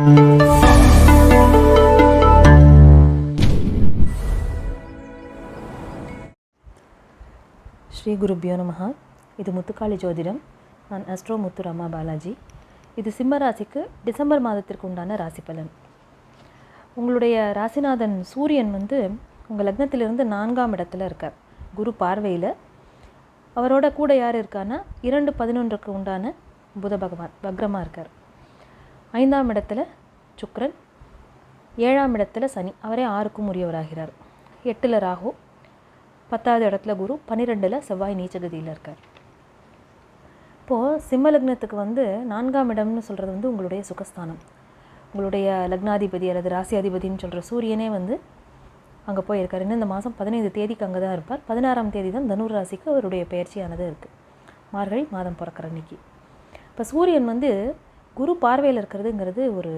ஸ்ரீ குருபியோ நமஹ. இது முத்துக்காளி ஜோதிடம். நான் அஸ்ட்ரோ முத்து ரமா பாலாஜி. இது சிம்ம ராசிக்கு டிசம்பர் மாதத்திற்கு உண்டான ராசி பலன். உங்களுடைய ராசிநாதன் சூரியன் உங்கள் லக்னத்திலிருந்து 4ஆம் இடத்துல இருக்கார். குரு பார்வையில். அவரோட கூட யார் இருக்கான்னா 2-11க்கு உண்டான புத பகவான் வக்ரமாக இருக்கார். 5ஆம் இடத்துல சுக்கிரன், 7ஆம் இடத்துல சனி, அவரே 6க்கும் உரியவராகிறார். 8ல் ராகு, 10வது இடத்துல குரு, 12ல் செவ்வாய் நீச்சகதியில் இருக்கார். இப்போது சிம்ம லக்னத்துக்கு 4ஆம் இடம்னு சொல்கிறது உங்களுடைய சுகஸ்தானம். உங்களுடைய லக்னாதிபதி அல்லது ராசி அதிபதினு சொல்கிற சூரியனே அங்கே போயிருக்கார். இன்னும் இந்த மாதம் 15 தேதிக்கு அங்கே தான் இருப்பார். 16ஆம் தேதி தான் தனுர் ராசிக்கு அவருடைய பயிற்சியானது இருக்குது. மார்கழி மாதம் பிறக்கிற அன்னைக்கு. இப்போ சூரியன் குரு பார்வையில் இருக்கிறதுங்கிறது ஒரு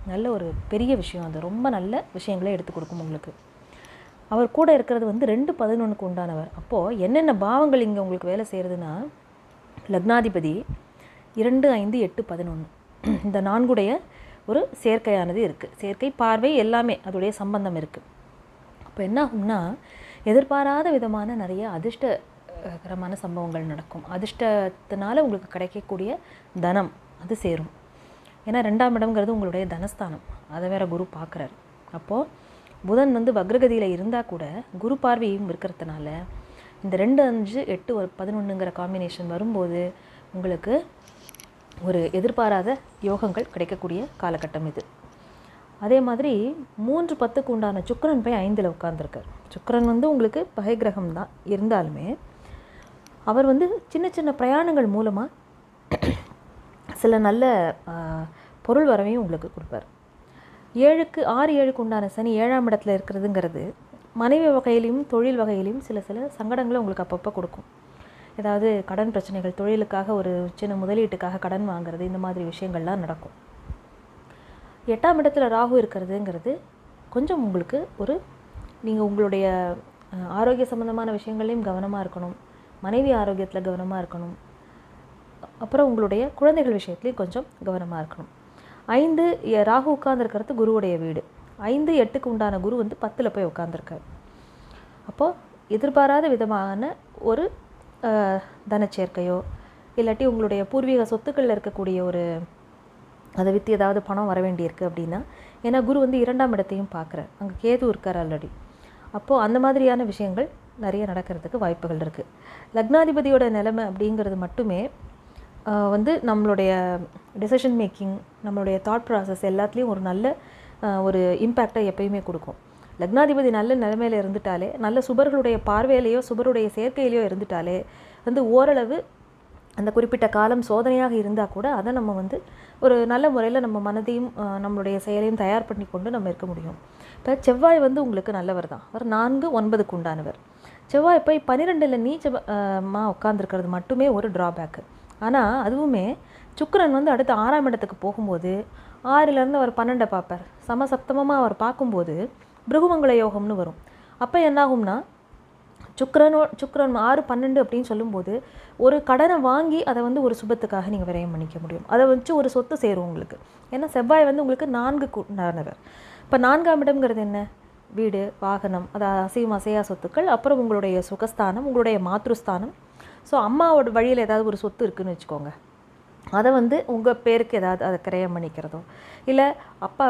நல்ல ஒரு பெரிய விஷயம். அது ரொம்ப நல்ல விஷயங்களே எடுத்து கொடுக்கும் உங்களுக்கு. அவர் கூட இருக்கிறது 2-11க்கு உண்டானவர். அப்போது என்னென்ன பாவங்கள் இங்கே உங்களுக்கு வேலை செய்கிறதுனா, லக்னாதிபதி 2, 5, 8, 11 இந்த 4உடைய ஒரு சேர்க்கையானது இருக்குது. சேர்க்கை, பார்வை எல்லாமே அதோடைய சம்பந்தம் இருக்குது. அப்போ என்ன ஆகும்னா, எதிர்பாராத விதமான நிறைய அதிர்ஷ்டகரமான சம்பவங்கள் நடக்கும். அதிர்ஷ்டத்தினால உங்களுக்கு கிடைக்கக்கூடிய தனம் அது சேரும். ஏன்னா 2ஆம் இடம்ங்கிறது உங்களுடைய தனஸ்தானம். அதை வேற குரு பார்க்குறாரு. அப்போது புதன் வக்ரகதியில் இருந்தால் கூட குரு பார்வையும் இருக்கிறதுனால இந்த 2, 5, 8, 11ங்கிற காம்பினேஷன் வரும்போது உங்களுக்கு ஒரு எதிர்பாராத யோகங்கள் கிடைக்கக்கூடிய காலகட்டம் இது. அதே மாதிரி 3, 10க்கு உண்டான சுக்கிரன் போய் 5ல் உட்கார்ந்துருக்கார். சுக்கிரன் உங்களுக்கு பகை கிரகம் தான் இருந்தாலுமே அவர் சின்ன சின்ன பிரயாணங்கள் மூலமாக சில நல்ல பொருள் வரவையும் உங்களுக்கு கொடுப்பார். 6-7க்கு உண்டான சனி 7ஆம் இடத்துல இருக்கிறதுங்கிறது மனைவி வகையிலையும் தொழில் வகையிலையும் சில சங்கடங்களை உங்களுக்கு அப்பப்போ கொடுக்கும். ஏதாவது கடன் பிரச்சனைகள், தொழிலுக்காக ஒரு சின்ன முதலீட்டுக்காக கடன் வாங்குறது, இந்த மாதிரி விஷயங்கள்லாம் நடக்கும். 8ஆம் இடத்துல ராகு இருக்கிறதுங்கிறது கொஞ்சம் உங்களுக்கு நீங்கள் உங்களுடைய ஆரோக்கிய சம்மந்தமான விஷயங்கள்லையும் கவனமாக இருக்கணும். மனைவி ஆரோக்கியத்தில் கவனமாக இருக்கணும். அப்புறம் உங்களுடைய குழந்தைகள் விஷயத்துலேயும் கொஞ்சம் கவனமாக இருக்கணும். 5 ராகு உட்கார்ந்துருக்கிறது குருவுடைய வீடு. 5, 8க்கு உண்டான குரு 10ல் போய் உட்கார்ந்துருக்கார். அப்போது எதிர்பாராத விதமான ஒரு தனச்சேர்க்கையோ இல்லாட்டி உங்களுடைய பூர்வீக சொத்துக்களில் இருக்கக்கூடிய அதை விற்று ஏதாவது பணம் வர வேண்டியிருக்கு அப்படின்னா, ஏன்னா குரு 2ஆம் இடத்தையும் பார்க்குறார். அங்கே கேது இருக்கார் ஆல்ரெடி. அப்போது அந்த மாதிரியான விஷயங்கள் நிறைய நடக்கிறதுக்கு வாய்ப்புகள் இருக்குது. லக்னாதிபதியோட நிலைமை அப்படிங்கிறது மட்டுமே நம்மளுடைய டெசிஷன் மேக்கிங், நம்மளுடைய தாட் ப்ராசஸ் எல்லாத்துலேயும் ஒரு நல்ல ஒரு இம்பேக்டை எப்பயுமே கொடுக்கும். லக்னாதிபதி நல்ல நிலைமையில் இருந்துட்டாலே, நல்ல சுபர்களுடைய பார்வையிலையோ சுபருடைய சேர்க்கையிலையோ இருந்துட்டாலே ஓரளவு அந்த குறிப்பிட்ட காலம் சோதனையாக இருந்தால் கூட அதை நம்ம ஒரு நல்ல முறையில் நம்ம மனதையும் நம்மளுடைய செயலையும் தயார் பண்ணி கொண்டு நம்ம இருக்க முடியும். இப்போ செவ்வாய் உங்களுக்கு நல்லவர் தான். அவர் 4, 9க்கு உண்டானவர். செவ்வாய் போய் 12ல் நீச்சமாக உட்காந்துருக்கிறது மட்டுமே ஒரு ட்ராபேக்கு. ஆனால் அதுவுமே சுக்கிரன் அடுத்து 6ஆம் இடத்துக்கு போகும்போது 6லேருந்து அவர் 12 பார்ப்பார். சமசப்தமமாக அவர் பார்க்கும்போது பிருகுமங்கள யோகம்னு வரும். அப்போ என்னாகும்னா சுக்கிரன் 6, 12 அப்படின்னு சொல்லும்போது ஒரு கடனை வாங்கி அதை ஒரு சுபத்துக்காக நீங்கள் விரயம் பண்ணிக்க முடியும். அதை வச்சு ஒரு சொத்து சேரும் உங்களுக்கு. ஏன்னா செவ்வாய் உங்களுக்கு 4க்கு உண்டானவர். இப்போ 4ஆம் இடம்ங்கிறது என்ன? வீடு, வாகனம், அதாவது அசையும் அசையா சொத்துக்கள், அப்புறம் உங்களுடைய சுகஸ்தானம், உங்களுடைய மாத்ருஸ்தானம். ஸோ அம்மாவோட வழியில் ஏதாவது ஒரு சொத்து இருக்குதுன்னு வச்சுக்கோங்க. அதை உங்கள் பேருக்கு ஏதாவது அதை கிரயம் பண்ணிக்கிறதோ, இல்லை அப்பா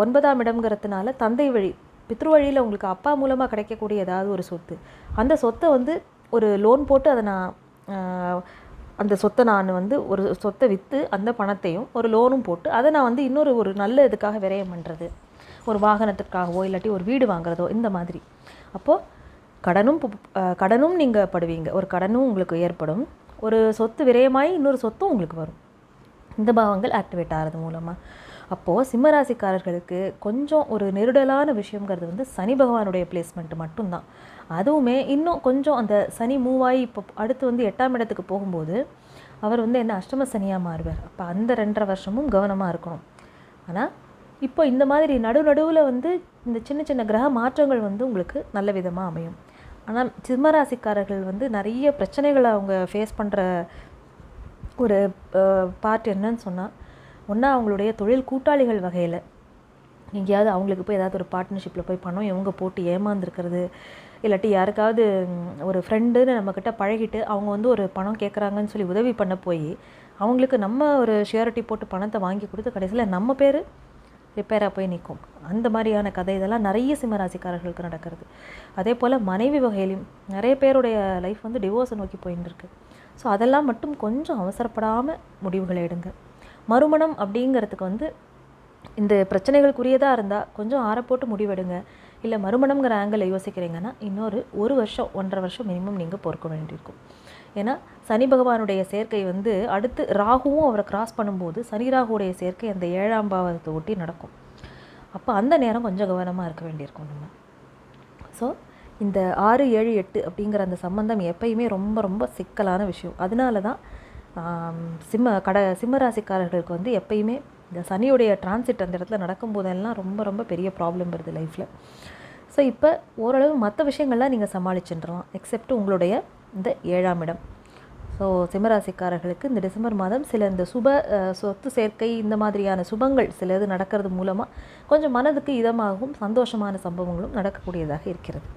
9ஆம் இடம்ங்கிறதுனால தந்தை வழி பித்ரு வழியில் உங்களுக்கு அப்பா மூலமாக கிடைக்கக்கூடிய ஏதாவது ஒரு சொத்து, அந்த சொத்தை ஒரு லோன் போட்டு அதை அந்த சொத்தை நான் ஒரு சொத்தை விற்று அந்த பணத்தையும் ஒரு லோனும் போட்டு அதை நான் இன்னொரு ஒரு நல்ல இதுக்காக விரயம் பண்ணுறது, ஒரு வாகனத்துக்காகவோ இல்லாட்டி ஒரு வீடு வாங்குறதோ, இந்த மாதிரி. அப்போது கடனும் நீங்கள் படுவீங்க. ஒரு கடனும் உங்களுக்கு ஏற்படும். ஒரு சொத்து விரயமாகி இன்னொரு சொத்தும் உங்களுக்கு வரும். இந்த பாவங்கள் ஆக்டிவேட் ஆகிறது மூலமாக. அப்போது சிம்மராசிக்காரர்களுக்கு கொஞ்சம் ஒரு நெருடலான விஷயங்கிறது சனி பகவானுடைய பிளேஸ்மெண்ட் மட்டும்தான். அதுவுமே இன்னும் கொஞ்சம் அந்த சனி மூவாயி இப்போ அடுத்து 8ஆம் இடத்துக்கு போகும்போது அவர் என்ன அஷ்டம சனியாக மாறுவார். அப்போ அந்த 2.5 வருஷமும் கவனமாக இருக்கணும். ஆனால் இப்போ இந்த மாதிரி நடுவில் இந்த சின்ன சின்ன கிரக மாற்றங்கள் உங்களுக்கு நல்ல விதமாக அமையும். ஆனால் சிம்மராசிக்காரர்கள் நிறைய பிரச்சனைகளை அவங்க ஃபேஸ் பண்ணுற ஒரு பார்ட் என்னன்னு சொன்னால், ஒன்றா அவங்களுடைய தொழில் கூட்டாளிகள் வகையில் எங்கேயாவது அவங்களுக்கு போய் ஏதாவது ஒரு பார்ட்னர்ஷிப்பில் போய் பணம் இவங்க போட்டு ஏமாந்துருக்கிறது, இல்லாட்டி யாருக்காவது ஒரு ஃப்ரெண்டுன்னு நம்மக்கிட்ட பழகிட்டு அவங்க வந்து ஒரு பணம் கேட்குறாங்கன்னு சொல்லி உதவி பண்ண போய் அவங்களுக்கு நம்ம ஒரு ஷியூரிட்டி போட்டு பணத்தை வாங்கி கொடுத்து கடைசியில் நம்ம பேர் ரிப்பேராக போய் நிற்கும். அந்த மாதிரியான கதை இதெல்லாம் நிறைய சிம்மராசிக்காரர்களுக்கு நடக்கிறது. அதே போல் மனைவி வகையிலையும் நிறைய பேருடைய லைஃப் வந்து டிவோர்ஸை நோக்கி போயின்னு இருக்கு. ஸோ அதெல்லாம் மட்டும் கொஞ்சம் அவசரப்படாமல் முடிவுகளை எடுங்க. மறுமணம் அப்படிங்கிறதுக்கு வந்து இந்த பிரச்சனைகளுக்குரியதாக இருந்தால் கொஞ்சம் ஆறப்போட்டு முடிவெடுங்க. இல்லை மறுமணம்ங்கிற ஆங்கிளில் யோசிக்கிறீங்கன்னா இன்னொரு 1 வருஷம் 1.5 வருஷம் மினிமம் நீங்கள் பொறுக்க வேண்டியிருக்கும். ஏன்னா சனி பகவானுடைய சேர்க்கை வந்து அடுத்து ராகுவும் அவரை கிராஸ் பண்ணும்போது சனி ராகுடைய சேர்க்கை அந்த 7ஆம் பாவத்தை ஒட்டி நடக்கும். அப்போ அந்த நேரம் கொஞ்சம் கவனமாக இருக்க வேண்டியிருக்கும் நம்ம. ஸோ இந்த 6, 7, 8 அப்படிங்கிற அந்த சம்பந்தம் எப்பயுமே ரொம்ப ரொம்ப சிக்கலான விஷயம். அதனால தான் சிம்மராசிக்காரர்களுக்கு வந்து எப்பயுமே இந்த சனியுடைய டிரான்சிட் அந்த இடத்துல நடக்கும்போதெல்லாம் ரொம்ப ரொம்ப பெரிய ப்ராப்ளம் வருது லைஃப்பில். ஸோ இப்போ ஓரளவு மற்ற விஷயங்கள்லாம் நீங்கள் சமாளிச்சுட்டுலாம் எக்ஸெப்ட் உங்களுடைய இந்த 7ஆம் இடம். ஸோ சிம்மராசிக்காரர்களுக்கு இந்த டிசம்பர் மாதம் சில இந்த சொத்து சேர்க்கை இந்த மாதிரியான சுபங்கள் சில இது நடக்கிறது மூலமாக கொஞ்சம் மனதுக்கு இதமாகவும் சந்தோஷமான சம்பவங்களும் நடக்கக்கூடியதாக இருக்கிறது.